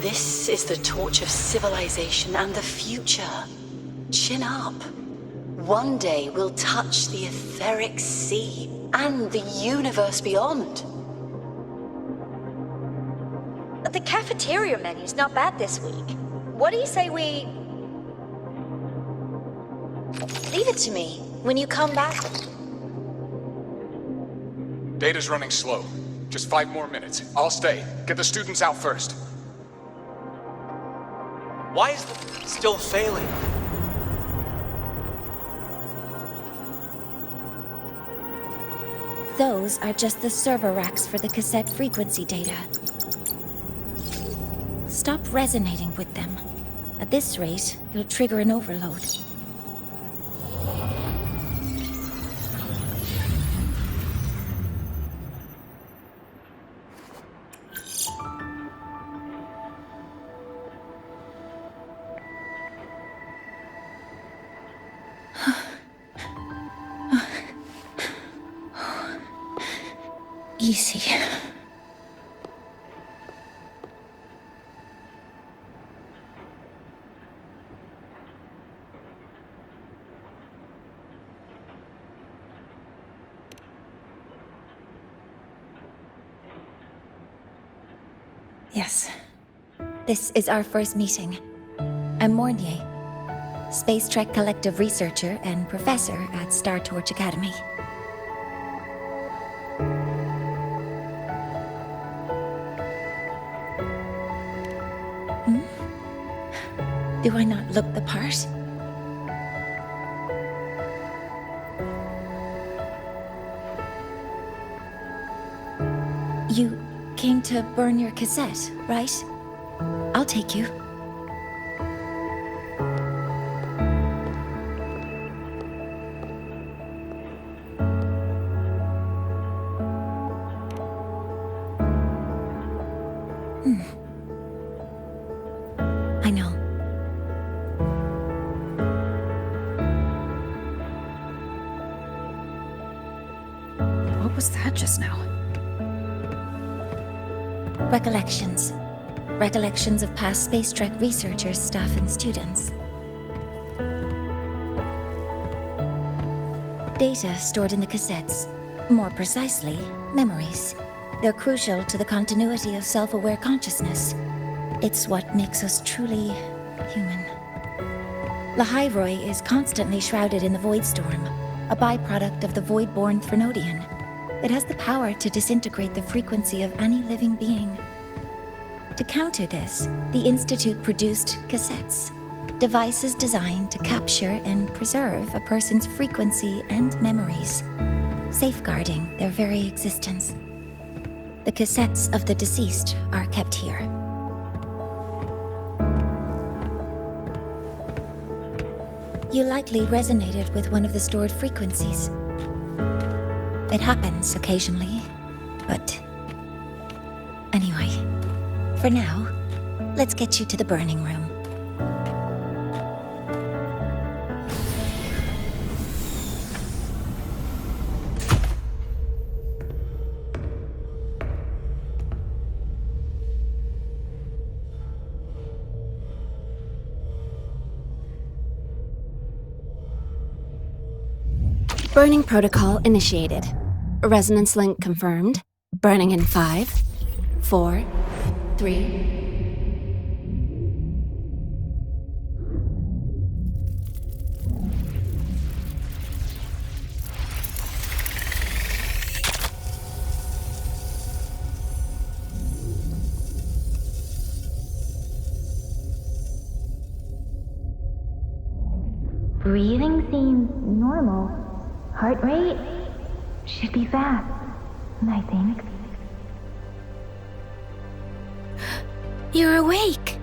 This is the torch of civilization and the future. Chin up. One day we'll touch the etheric sea and the universe beyond. The cafeteria menu's not bad this week. What do you say we... Leave it to me when you come back. Data's running slow. Just 5 more minutes. I'll stay. Get the students out first. Why is the still failing? Those are just the server racks for the cassette frequency data. Stop resonating with them. At this rate, you'll trigger an overload. Easy. Yes. This is our first meeting. I'm Mornier, Space Trek Collective researcher and professor at Star Torch Academy. Do I not look the part? You came to burn your cassette, right? I'll take you. I know. What was that just now? Recollections. Recollections of past Space Trek researchers, staff, and students. Data stored in the cassettes. More precisely, memories. They're crucial to the continuity of self-aware consciousness. It's what makes us truly human. Lahairoi is constantly shrouded in the Void Storm, a byproduct of the Void-born Threnodian. It has the power to disintegrate the frequency of any living being. To counter this, the Institute produced cassettes, devices designed to capture and preserve a person's frequency and memories, safeguarding their very existence. The cassettes of the deceased are kept here. You likely resonated with one of the stored frequencies. It happens occasionally, but... Anyway, for now, let's get you to the burning room. Burning protocol initiated. Resonance link confirmed. Burning in 5, 4, 3... Breathing seems normal. Heart rate should be fast, I think. You're awake!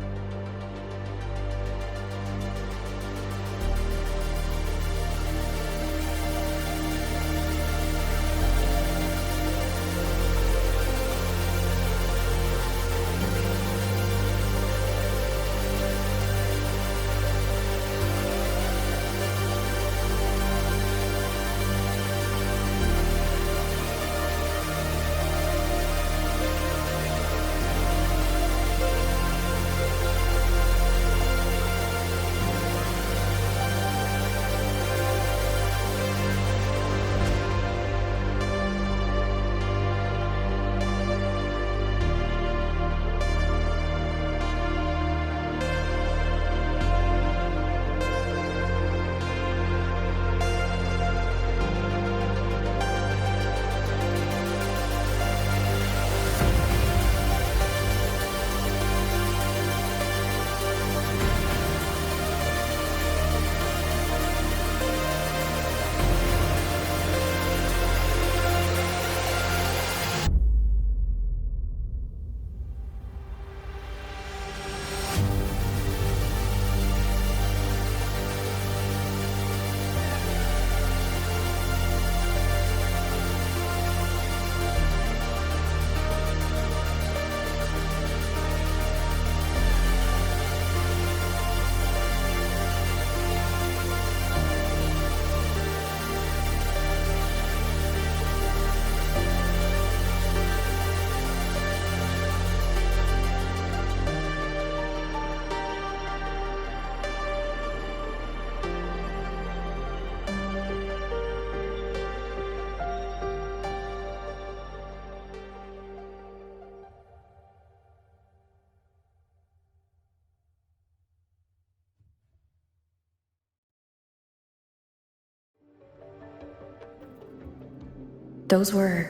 those were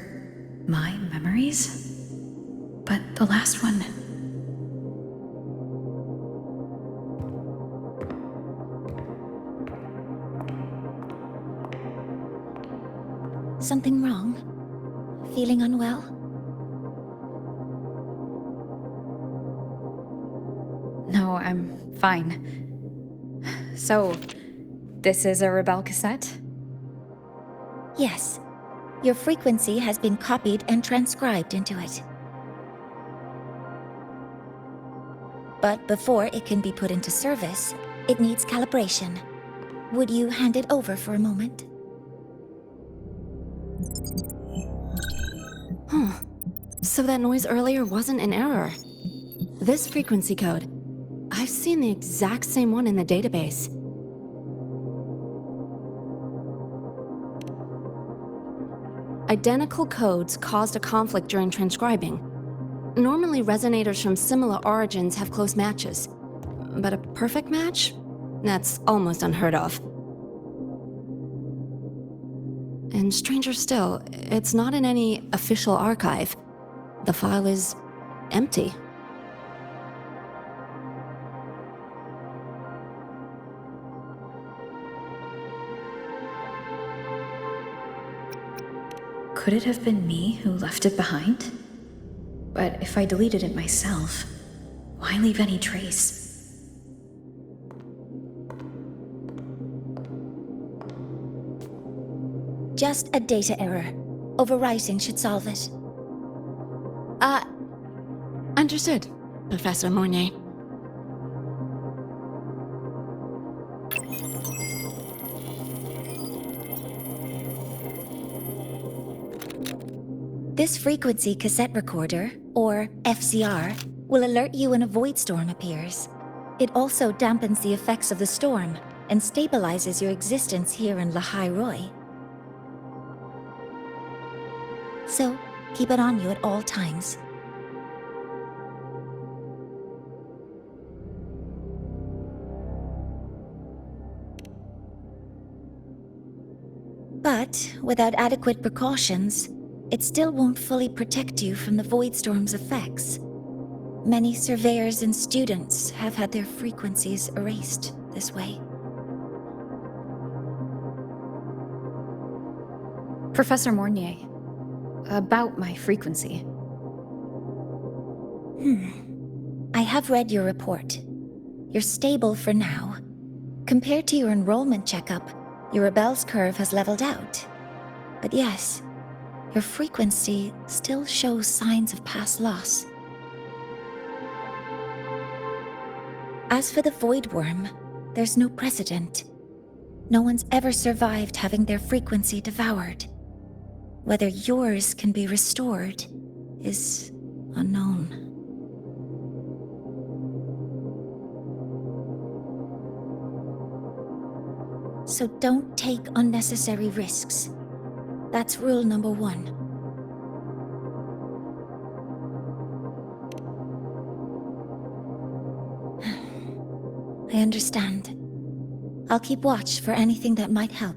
my memories? But the last one... Something wrong? Feeling unwell? No, I'm fine. So, this is a Rebel cassette? Yes. Your frequency has been copied and transcribed into it. But before it can be put into service, it needs calibration. Would you hand it over for a moment? Huh. So that noise earlier wasn't an error. This frequency code, I've seen the exact same one in the database. Identical codes caused a conflict during transcribing. Normally, resonators from similar origins have close matches. But a perfect match? That's almost unheard of. And stranger still, it's not in any official archive. The file is empty. Could it have been me who left it behind? But if I deleted it myself, why leave any trace? Just a data error. Overwriting should solve it. Understood, Professor Mornay. This frequency cassette recorder, or FCR, will alert you when a void storm appears. It also dampens the effects of the storm and stabilizes your existence here in Lahai Roy. So, keep it on you at all times. But without adequate precautions, it still won't fully protect you from the void storm's effects. Many surveyors and students have had their frequencies erased this way. Professor Mornier, about my frequency. I have read your report. You're stable for now. Compared to your enrollment checkup, your rebel's curve has leveled out. But yes, your frequency still shows signs of past loss. As for the Void Worm, there's no precedent. No one's ever survived having their frequency devoured. Whether yours can be restored is unknown. So don't take unnecessary risks. That's rule number 1. I understand. I'll keep watch for anything that might help.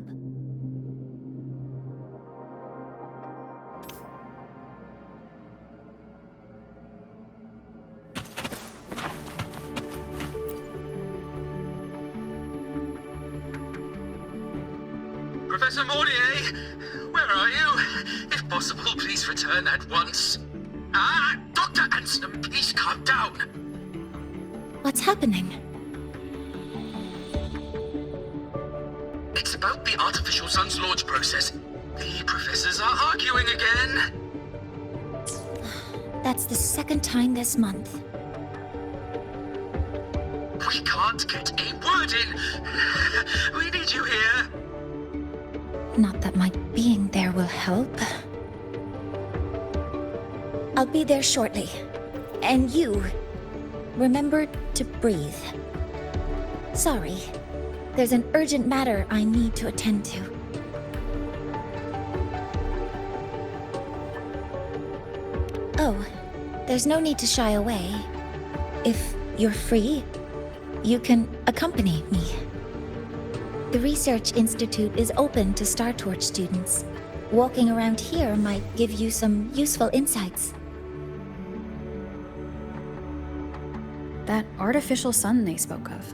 Professor Mornier, where are you? If possible, please return at once. Dr. Ansem, please calm down. What's happening? It's about the artificial sun's launch process. The professors are arguing again. That's the second time this month. We can't get a word in. We need you here. Not that my being there will help. I'll be there shortly. And you, remember to breathe. Sorry, there's an urgent matter I need to attend to. Oh, there's no need to shy away. If you're free, you can accompany me. The Research Institute is open to Star Torch students. Walking around here might give you some useful insights. That artificial sun they spoke of.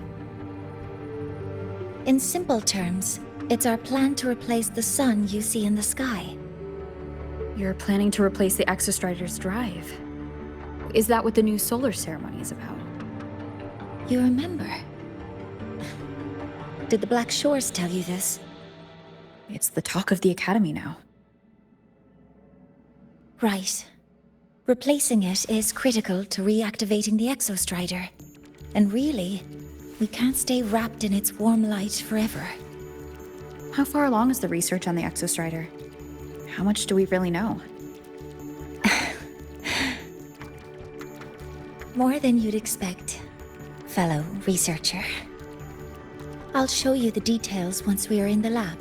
In simple terms, it's our plan to replace the sun you see in the sky. You're planning to replace the Exostrider's drive. Is that what the new solar ceremony is about? You remember? Did the Black Shores tell you this? It's the talk of the Academy now. Right. Replacing it is critical to reactivating the Exostrider. And really, we can't stay wrapped in its warm light forever. How far along is the research on the Exostrider? How much do we really know? More than you'd expect, fellow researcher. I'll show you the details once we are in the lab.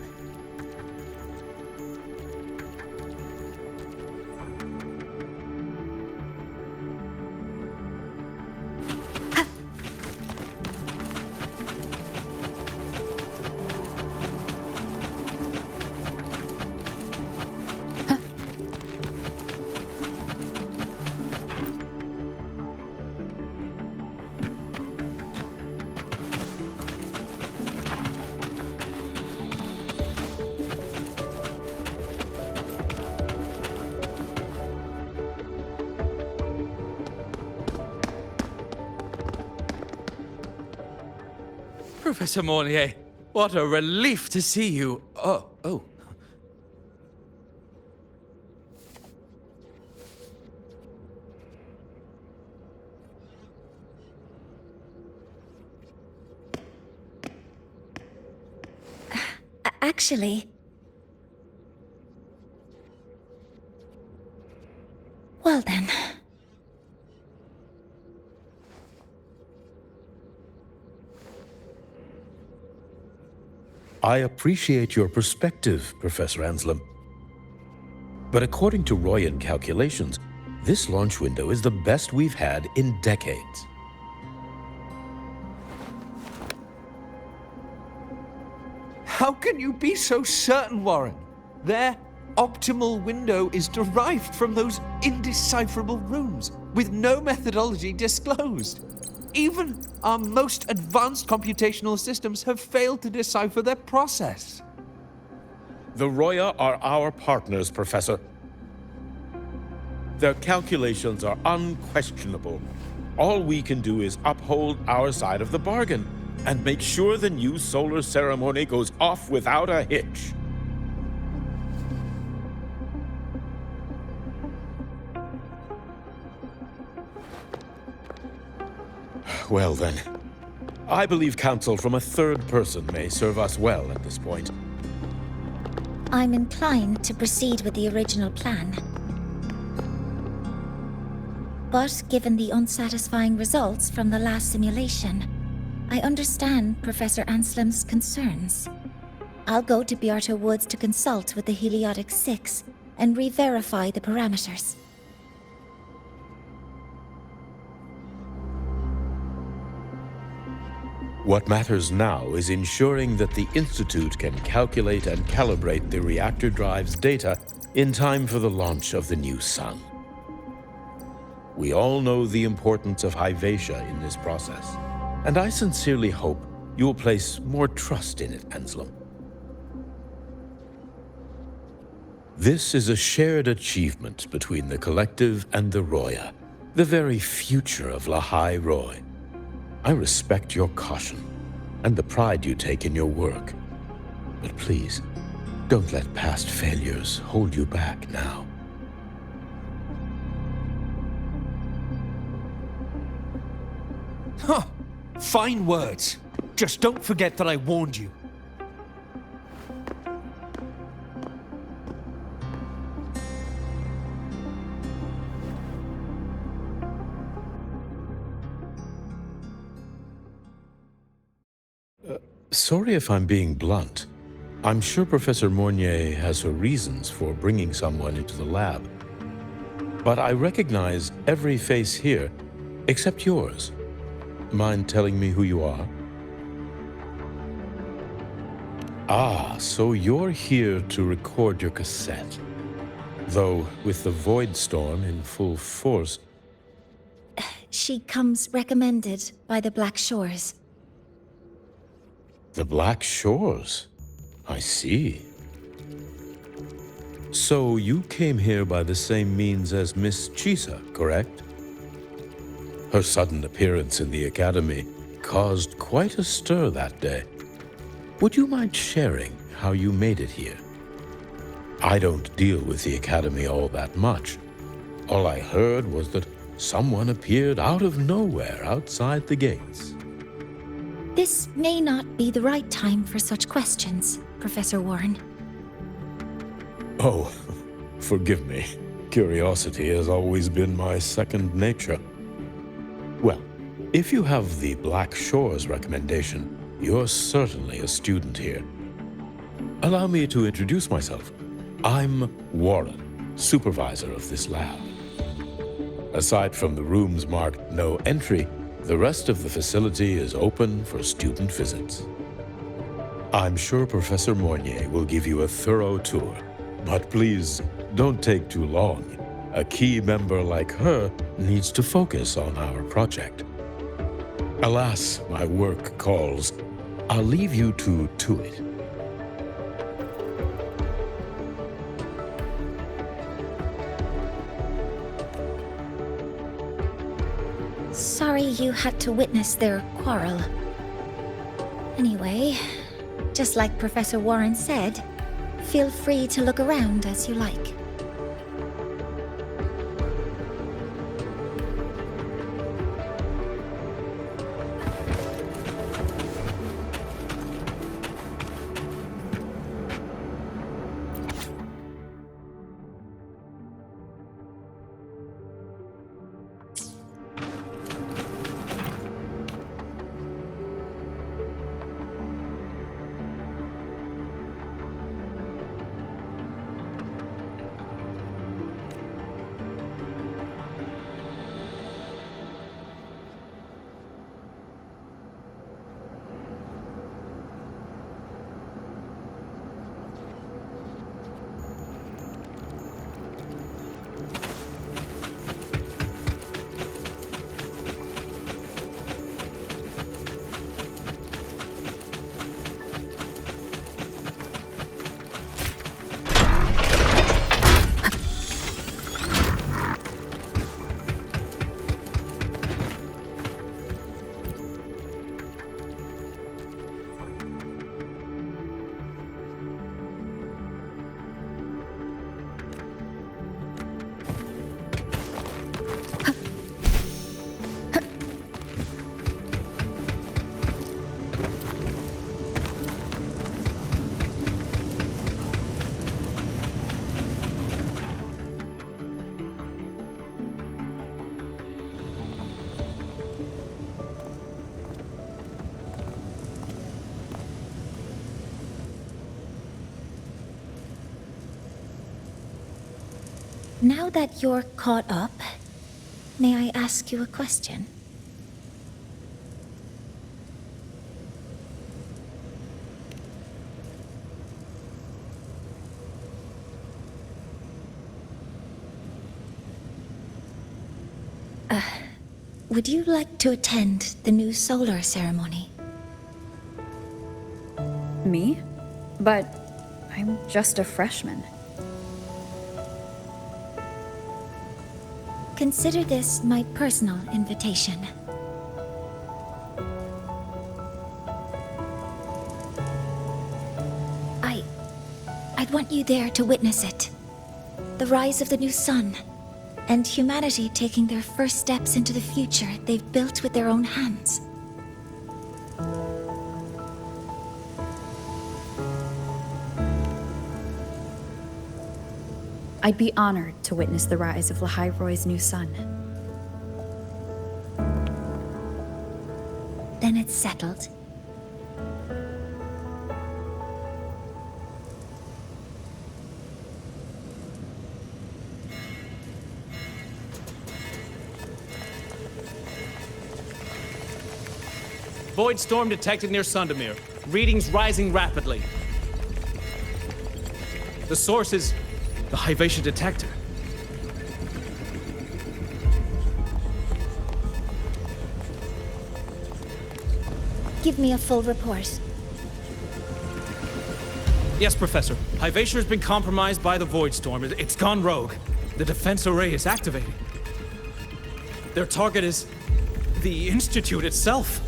Professor Mornier, what a relief to see you. Oh. Actually... Well then... I appreciate your perspective, Professor Anselm. But according to Royan calculations, this launch window is the best we've had in decades. How can you be so certain, Warren? Their optimal window is derived from those indecipherable runes, with no methodology disclosed. Even our most advanced computational systems have failed to decipher their process. The Roya are our partners, Professor. Their calculations are unquestionable. All we can do is uphold our side of the bargain and make sure the new solar ceremony goes off without a hitch. Well then, I believe counsel from a third person may serve us well at this point. I'm inclined to proceed with the original plan. But given the unsatisfying results from the last simulation, I understand Professor Anselm's concerns. I'll go to Beata Woods to consult with the Heliotic 6 and re-verify the parameters. What matters now is ensuring that the Institute can calculate and calibrate the reactor drive's data in time for the launch of the new sun. We all know the importance of Hyvatia in this process, and I sincerely hope you will place more trust in it, Anselm. This is a shared achievement between the Collective and the Roya, the very future of Lahai Roy. I respect your caution and the pride you take in your work. But please, don't let past failures hold you back now. Huh. Fine words. Just don't forget that I warned you. Sorry if I'm being blunt. I'm sure Professor Mornier has her reasons for bringing someone into the lab. But I recognize every face here, except yours. Mind telling me who you are? Ah, so you're here to record your cassette. Though, with the Void Storm in full force... She comes recommended by the Black Shores. The Black Shores? I see. So you came here by the same means as Miss Chisa, correct? Her sudden appearance in the Academy caused quite a stir that day. Would you mind sharing how you made it here? I don't deal with the Academy all that much. All I heard was that someone appeared out of nowhere outside the gates. This may not be the right time for such questions, Professor Warren. Oh, forgive me. Curiosity has always been my second nature. Well, if you have the Black Shores recommendation, you're certainly a student here. Allow me to introduce myself. I'm Warren, supervisor of this lab. Aside from the rooms marked no entry, the rest of the facility is open for student visits. I'm sure Professor Mornier will give you a thorough tour, but please don't take too long. A key member like her needs to focus on our project. Alas, my work calls. I'll leave you to it. Sorry you had to witness their quarrel. Anyway, just like Professor Warren said, feel free to look around as you like. Now that you're caught up, may I ask you a question? Would you like to attend the new solar ceremony? Me? But I'm just a freshman. Consider this my personal invitation. I'd want you there to witness it. The rise of the new sun, and humanity taking their first steps into the future they've built with their own hands. I'd be honored to witness the rise of Lahai-Roy's new sun. Then it's settled. Void storm detected near Sundermere. Readings rising rapidly. The source is the Hyvatia detector. Give me a full report. Yes, Professor. Hyvatia has been compromised by the Void Storm. It's gone rogue. The defense array is activating. Their target is the Institute itself.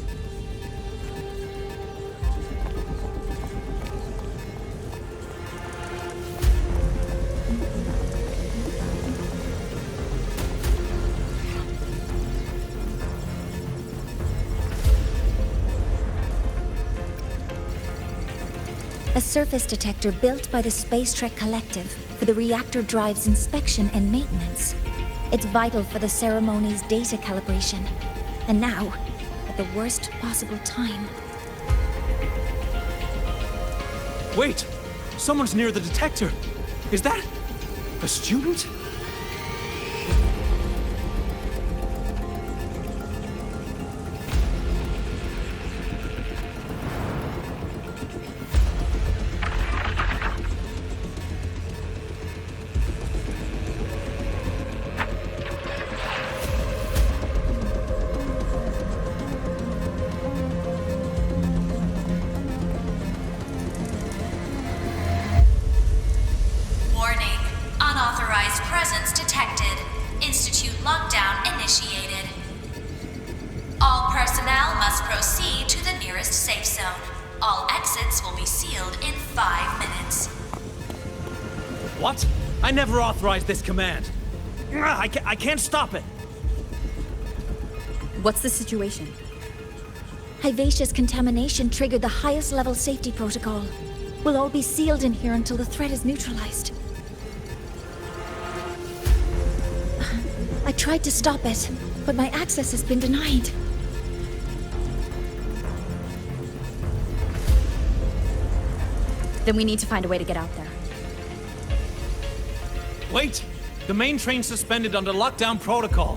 A surface detector built by the Space Trek Collective for the reactor drive's inspection and maintenance. It's vital for the ceremony's data calibration. And now, at the worst possible time. Wait! Someone's near the detector! Is that a student? What? I never authorized this command. I can't stop it. What's the situation? Hyvatia's contamination triggered the highest level safety protocol. We'll all be sealed in here until the threat is neutralized. I tried to stop it, but my access has been denied. Then we need to find a way to get out there. Wait! The main train's suspended under lockdown protocol.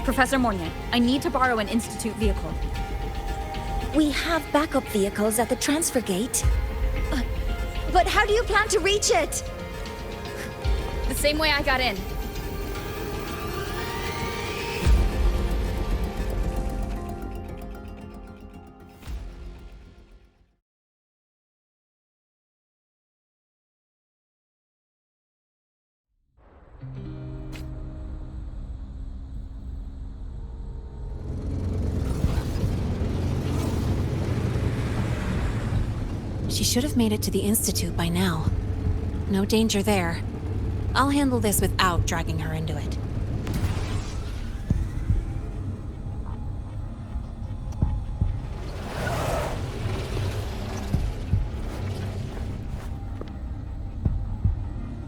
Professor Mornier, I need to borrow an Institute vehicle. We have backup vehicles at the transfer gate. But how do you plan to reach it? The same way I got in. She should have made it to the Institute by now. No danger there. I'll handle this without dragging her into it.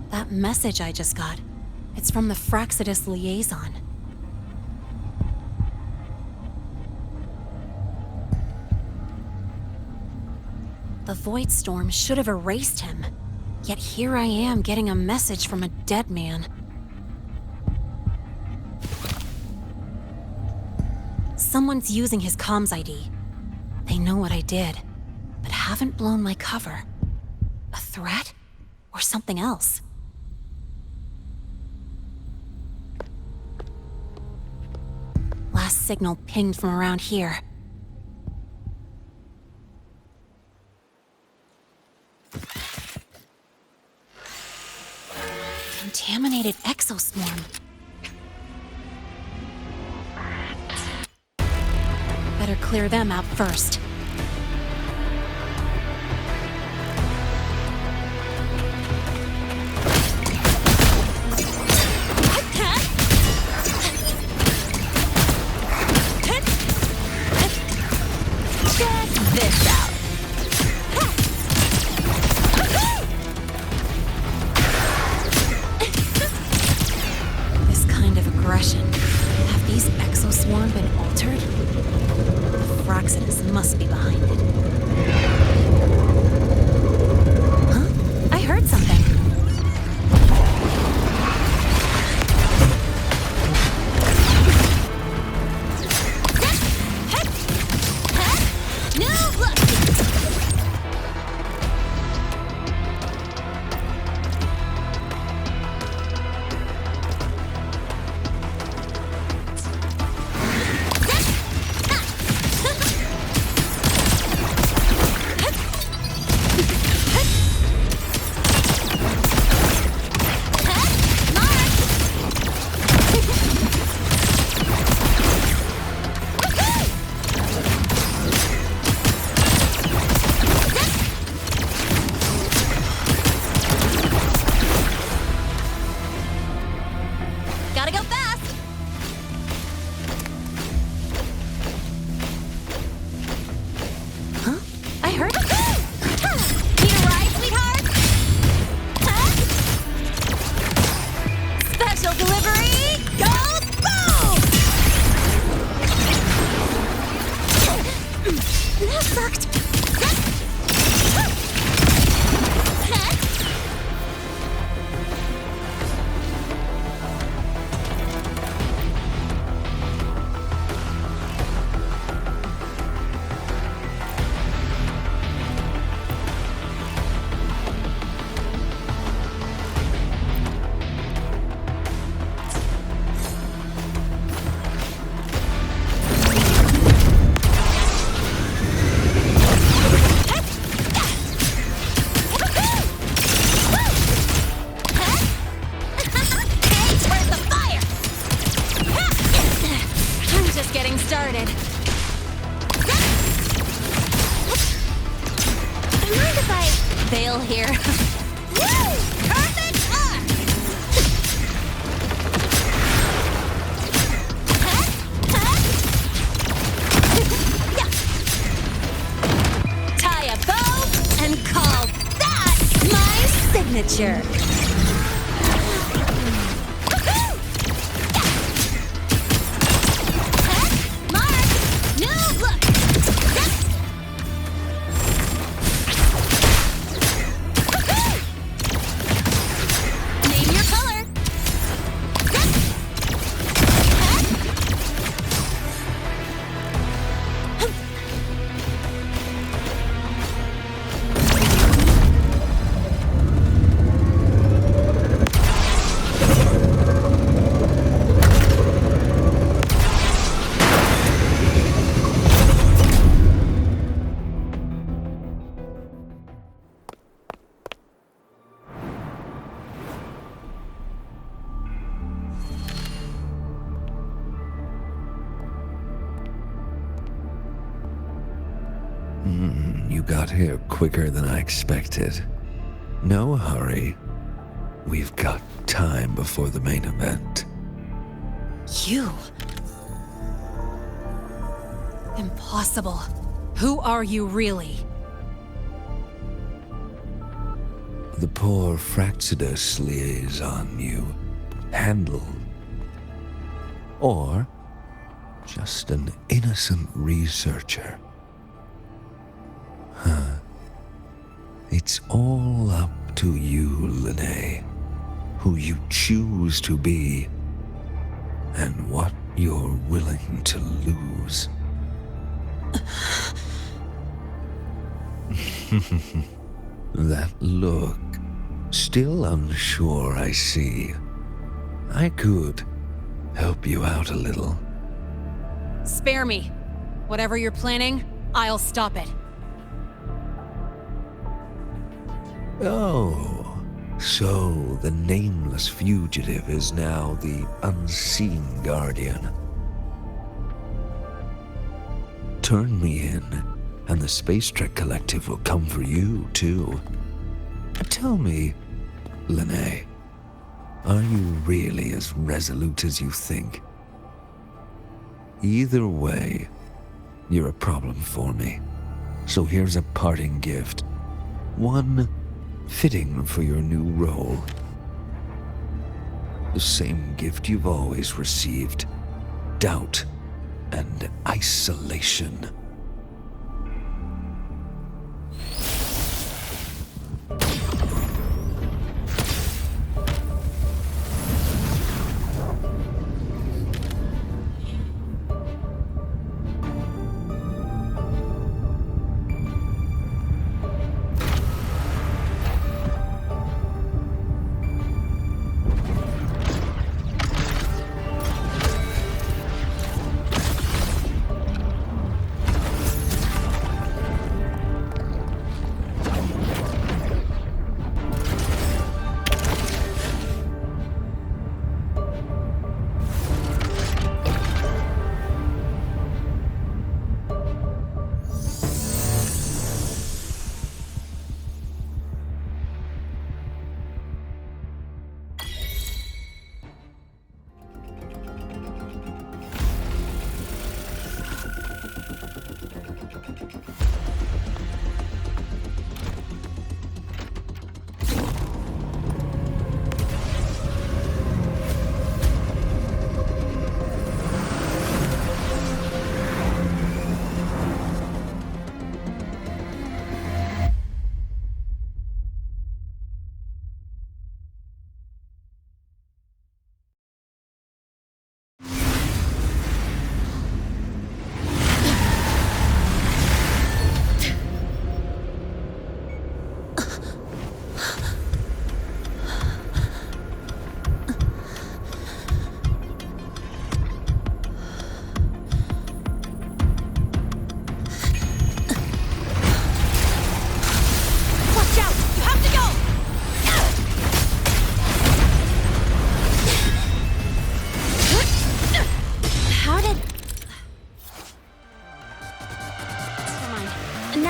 That message I just got, it's from the Fraxidus liaison. The Void Storm should have erased him. Yet here I am getting a message from a dead man. Someone's using his comms ID. They know what I did, but haven't blown my cover. A threat? Or something else? Last signal pinged from around here. Contaminated exoswarm. Better clear them out first. Check this out. Have these exoswarm been altered? The Fraxidus must be behind it. Huh? I heard something. getting started. Mind if I Bail here. Woo! Perfect arc! Tie a bow and call that my signature. Mark! New look! Name your color. You got here quicker than I expected. No hurry. We've got time before the main event. You? Impossible. Who are you really? The poor Fraxidus liaison you handled. Or just an innocent researcher. It's all up to you, Lene, who you choose to be, and what you're willing to lose. That look, still unsure, I see. I could help you out a little. Spare me. Whatever you're planning, I'll stop it. Oh, so the nameless fugitive is now the unseen guardian. Turn me in, and the Space Trek Collective will come for you, too. Tell me, Lene, are you really as resolute as you think? Either way, you're a problem for me. So here's a parting gift. One fitting for your new role. The same gift you've always received. Doubt and isolation.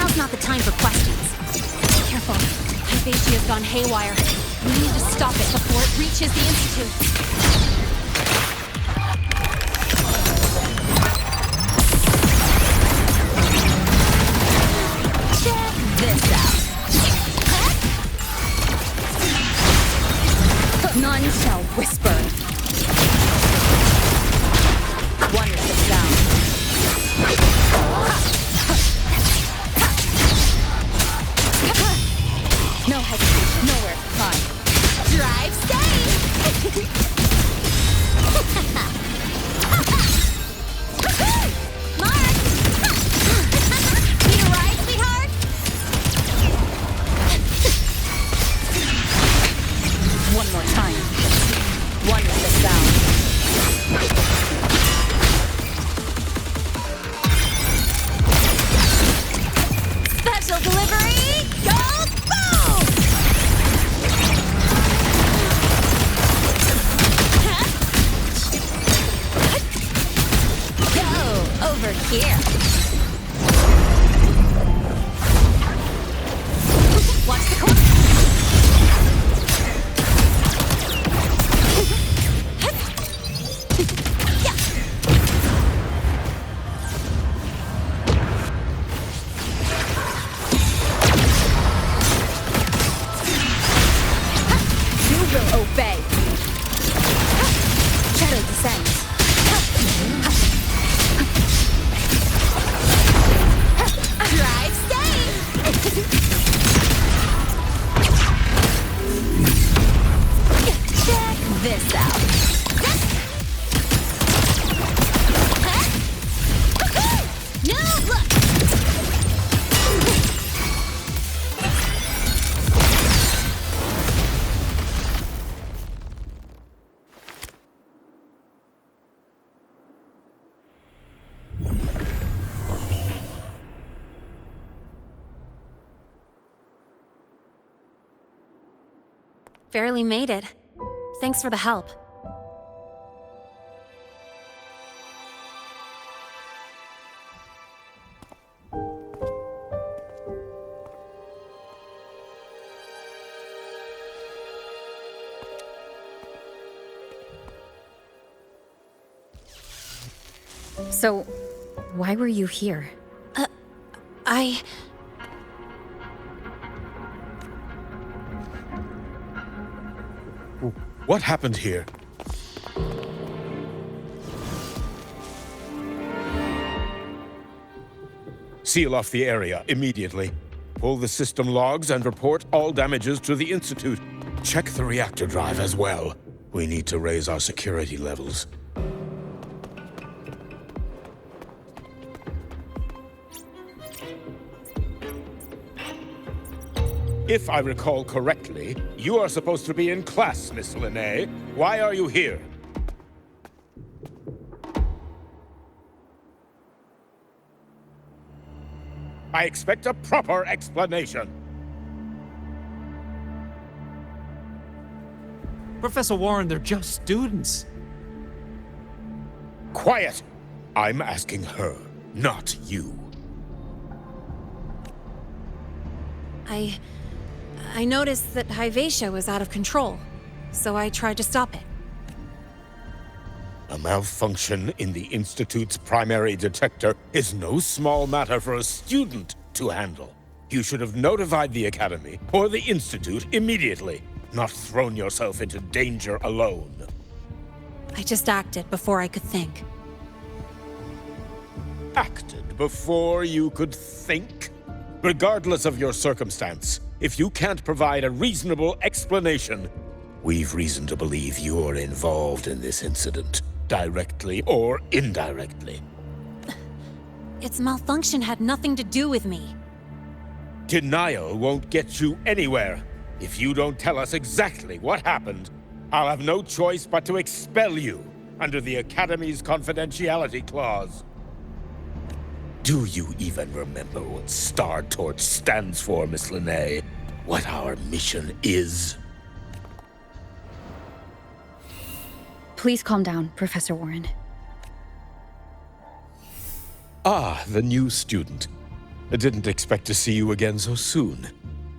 Now's not the time for questions. Careful. Hypatia's gone haywire. We need to stop it before it reaches the Institute. Check this out. None shall whisper. Wonderful sound. No hesitation, nowhere to hide. Drive safe! Mark! Need a ride, sweetheart? One more time. Wonderful sound. Special delivery! Go boom! Go over here. Watch the corner. You will obey. Shadow descends. Drive safe! Check this out. New look! Barely made it. Thanks for the help. So, why were you here? What happened here? Seal off the area immediately. Pull the system logs and report all damages to the Institute. Check the reactor drive as well. We need to raise our security levels. If I recall correctly, you are supposed to be in class, Miss Linnae. Why are you here? I expect a proper explanation. Professor Warren, they're just students. Quiet! I'm asking her, not you. I noticed that Hyvatia was out of control, so I tried to stop it. A malfunction in the Institute's primary detector is no small matter for a student to handle. You should have notified the Academy or the Institute immediately, not thrown yourself into danger alone. I just acted before I could think. Acted before you could think? Regardless of your circumstance, if you can't provide a reasonable explanation, we've reason to believe you're involved in this incident, directly or indirectly. Its malfunction had nothing to do with me. Denial won't get you anywhere. If you don't tell us exactly what happened, I'll have no choice but to expel you under the Academy's confidentiality clause. Do you even remember what Star Torch stands for, Miss Linnae? What our mission is? Please calm down, Professor Warren. Ah, the new student. I didn't expect to see you again so soon.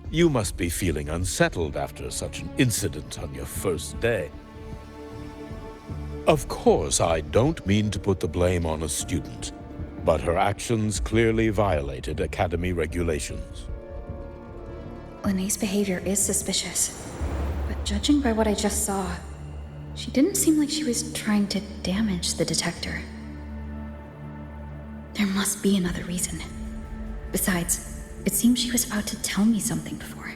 You must be feeling unsettled after such an incident on your first day. Of course, I don't mean to put the blame on a student, but her actions clearly violated Academy regulations. Linnea's behavior is suspicious, but judging by what I just saw, she didn't seem like she was trying to damage the detector. There must be another reason. Besides, it seemed she was about to tell me something before.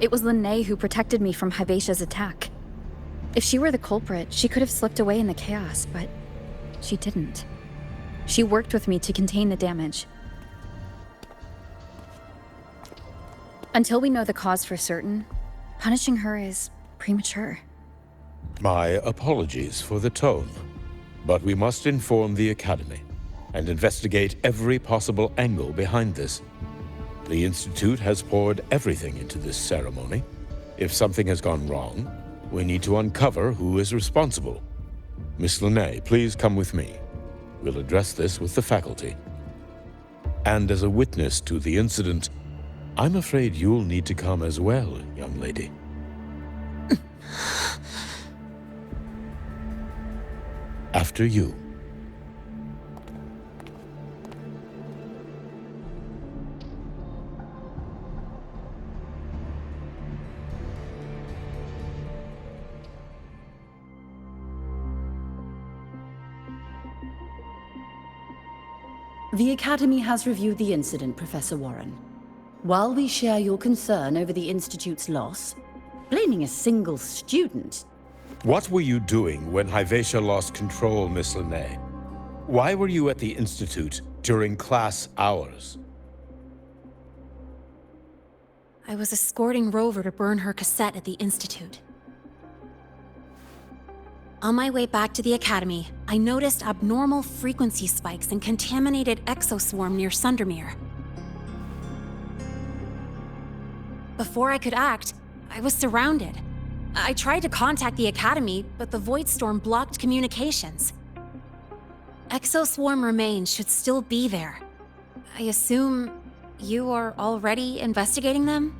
It was Linnea who protected me from Hivatia's attack. If she were the culprit, she could have slipped away in the chaos, but she didn't. She worked with me to contain the damage. Until we know the cause for certain, punishing her is premature. My apologies for the tone, but we must inform the Academy and investigate every possible angle behind this. The Institute has poured everything into this ceremony. If something has gone wrong, we need to uncover who is responsible. Miss Linnea, please come with me. We'll address this with the faculty. And as a witness to the incident, I'm afraid you'll need to come as well, young lady. After you. The Academy has reviewed the incident, Professor Warren. While we share your concern over the Institute's loss, blaming a single student... What were you doing when Hivatia lost control, Miss Linnea? Why were you at the Institute during class hours? I was escorting Rover to burn her cassette at the Institute. On my way back to the Academy, I noticed abnormal frequency spikes and contaminated exoswarm near Sundermere. Before I could act, I was surrounded. I tried to contact the Academy, but the Void Storm blocked communications. Exoswarm remains should still be there. I assume you are already investigating them?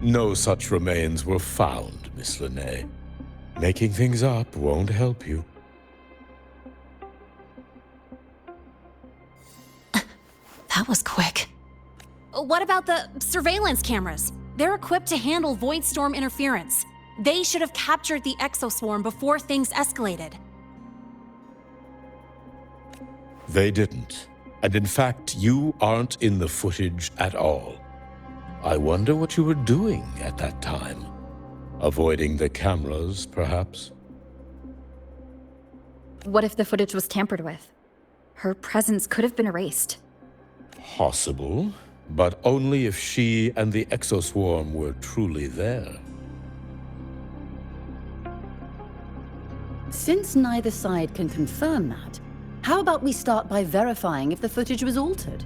No such remains were found, Miss Linnea. Making things up won't help you. That was quick. What about the surveillance cameras? They're equipped to handle Void Storm interference. They should have captured the exoswarm before things escalated. They didn't. And in fact, you aren't in the footage at all. I wonder what you were doing at that time. Avoiding the cameras, perhaps? What if the footage was tampered with? Her presence could have been erased. Possible, but only if she and the exoswarm were truly there. Since neither side can confirm that, how about we start by verifying if the footage was altered?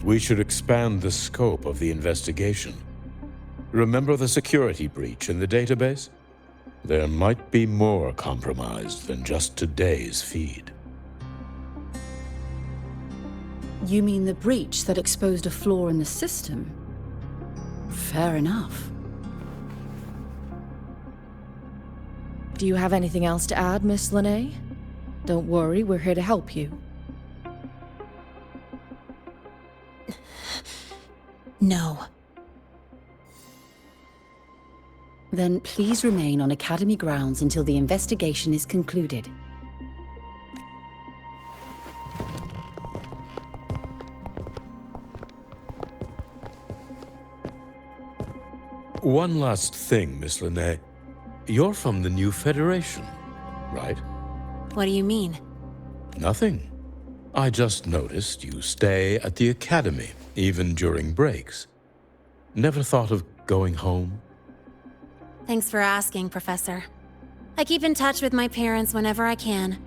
We should expand the scope of the investigation. Remember the security breach in the database? There might be more compromised than just today's feed. You mean the breach that exposed a flaw in the system? Fair enough. Do you have anything else to add, Miss Linnea? Don't worry, we're here to help you. No. Then please remain on Academy grounds until the investigation is concluded. One last thing, Miss Linnea. You're from the new Federation, right? What do you mean? Nothing. I just noticed you stay at the Academy, even during breaks. Never thought of going home? Thanks for asking, Professor. I keep in touch with my parents whenever I can.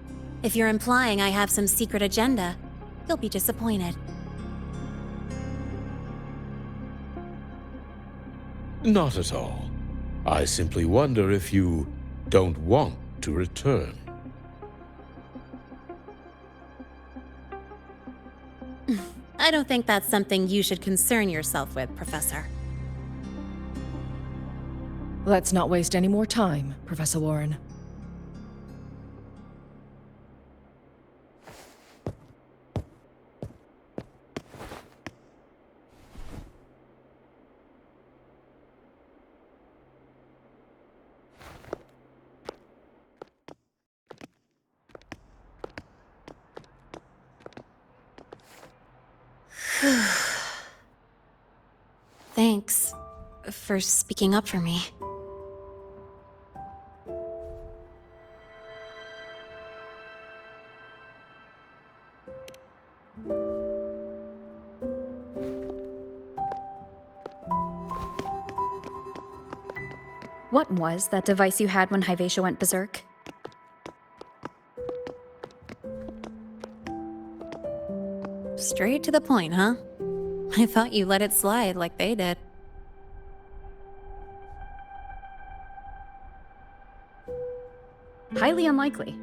If you're implying I have some secret agenda, you'll be disappointed. Not at all. I simply wonder if you don't want to return. I don't think that's something you should concern yourself with, Professor. Let's not waste any more time, Professor Warren. Thanks for speaking up for me. What was that device you had when Hyvatia went berserk? Straight to the point, huh? I thought you let it slide like they did. Highly unlikely.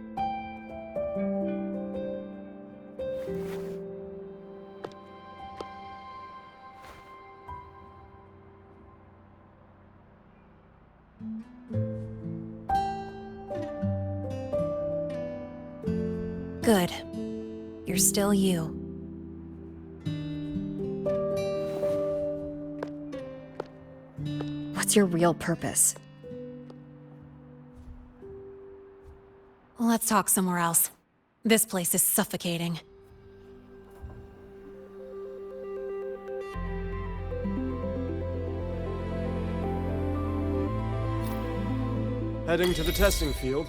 Good. You're still you. What's your real purpose? Let's talk somewhere else. This place is suffocating. Heading to the testing field.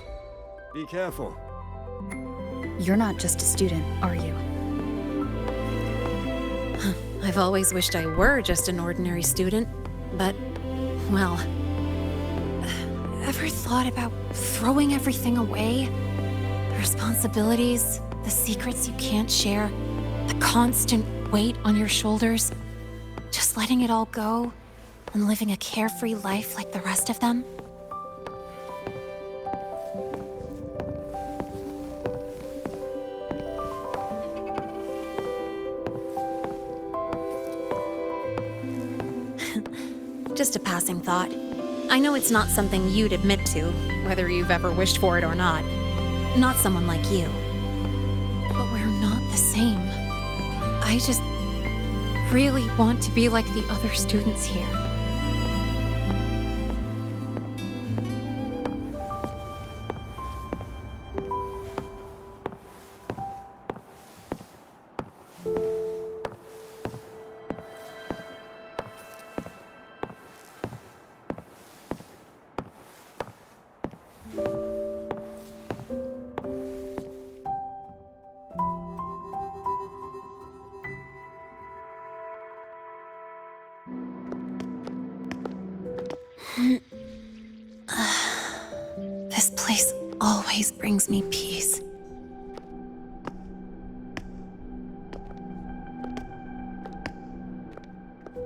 Be careful. You're not just a student, are you? I've always wished I were just an ordinary student, but, well... Ever thought about throwing everything away? The responsibilities, the secrets you can't share, the constant weight on your shoulders? Just letting it all go and living a carefree life like the rest of them? Just a passing thought. I know it's not something you'd admit to, whether you've ever wished for it or not. Not someone like you. But we're not the same. I just really want to be like the other students here. This place always brings me peace.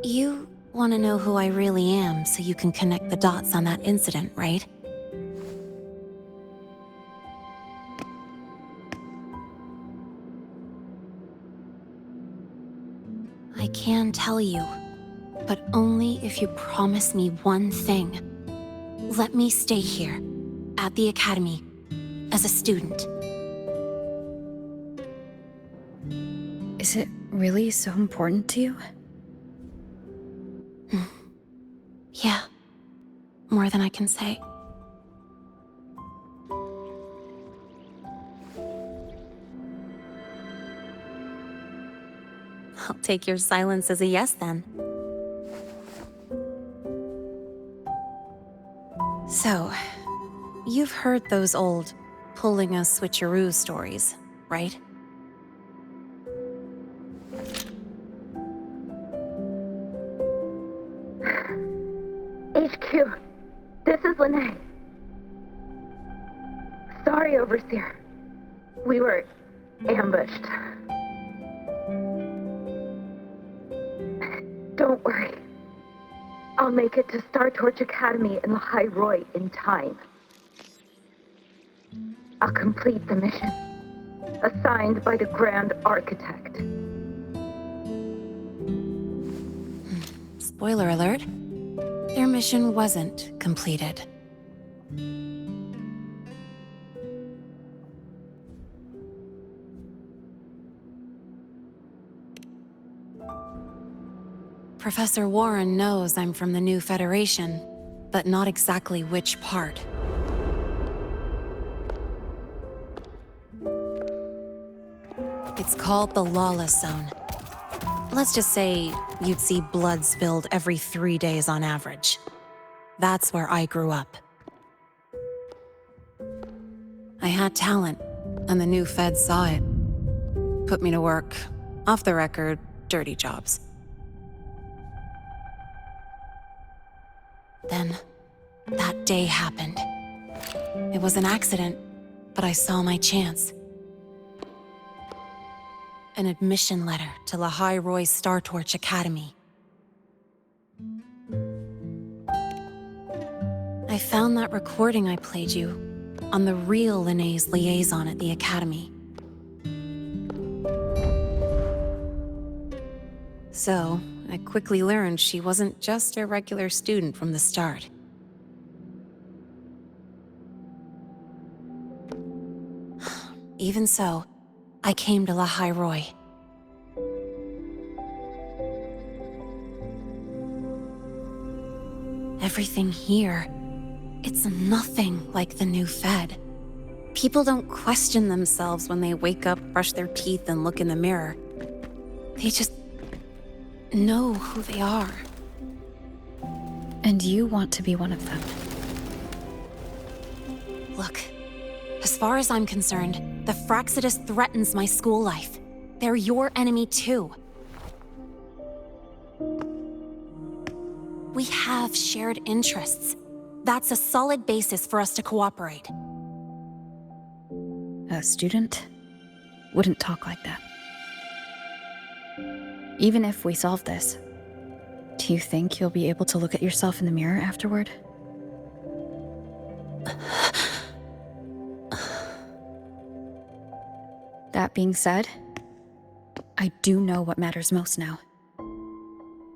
You want to know who I really am so you can connect the dots on that incident, right? I can tell you, but only if you promise me one thing. Let me stay here, at the Academy, as a student. Is it really so important to you? Yeah, more than I can say. I'll take your silence as a yes, then. So, you've heard those old pulling a switcheroo stories, right? HQ, this is Lene. Sorry, Overseer. We were ambushed. Don't worry. I'll make it to Star Torch Academy in Lahai Roy in time. I'll complete the mission, assigned by the Grand Architect. Spoiler alert. Their mission wasn't completed. Professor Warren knows I'm from the new Federation, but not exactly which part. It's called the Lawless Zone. Let's just say you'd see blood spilled every 3 days on average. That's where I grew up. I had talent, and the new feds saw it. Put me to work, off the record, dirty jobs. Then, that day happened. It was an accident, but I saw my chance. An admission letter to Lahai Roy's Star Torch Academy. I found that recording I played you on the real Linnée's liaison at the Academy. So, I quickly learned she wasn't just a regular student from the start. Even so, I came to Lahai Roy. Everything here, it's nothing like the new Fed. People don't question themselves when they wake up, brush their teeth, and look in the mirror. They just know who they are. And you want to be one of them. Look, as far as I'm concerned, the Fraxidus threatens my school life. They're your enemy too. We have shared interests. That's a solid basis for us to cooperate. A student wouldn't talk like that. Even if we solve this, do you think you'll be able to look at yourself in the mirror afterward? That being said, I do know what matters most now.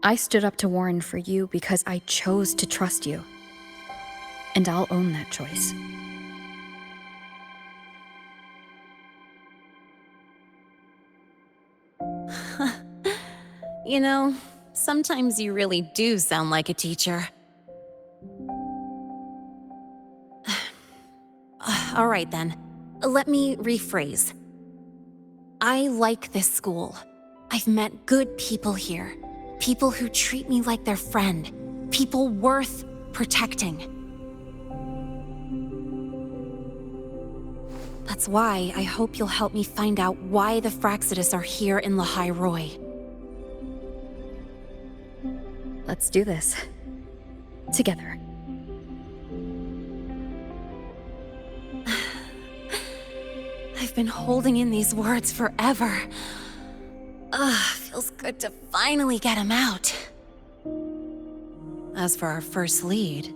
I stood up to Warren for you because I chose to trust you. And I'll own that choice. You know, sometimes you really do sound like a teacher. All right then, let me rephrase. I like this school. I've met good people here. People who treat me like their friend. People worth protecting. That's why I hope you'll help me find out why the Fraxidus are here in Lahai Roy. Let's do this. Together. I've been holding in these words forever. Feels good to finally get them out. As for our first lead...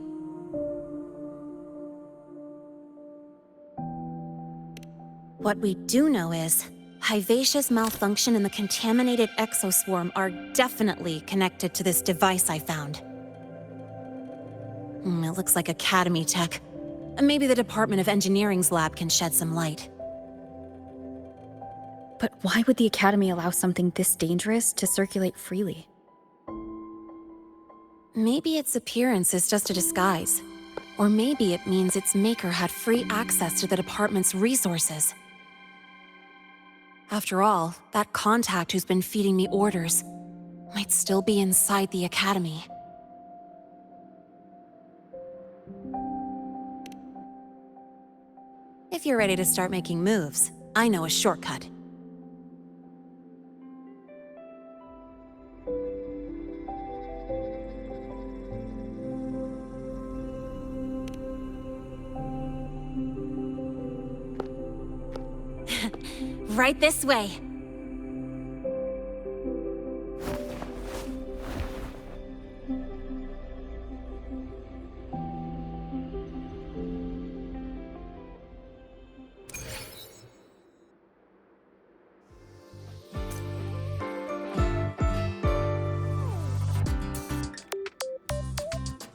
What we do know is, Hyvatia's malfunction and the contaminated exoswarm are definitely connected to this device I found. It looks like Academy tech. Maybe the Department of Engineering's lab can shed some light. But why would the Academy allow something this dangerous to circulate freely? Maybe its appearance is just a disguise. Or maybe it means its maker had free access to the department's resources. After all, that contact who's been feeding me orders might still be inside the Academy. If you're ready to start making moves, I know a shortcut. Right this way.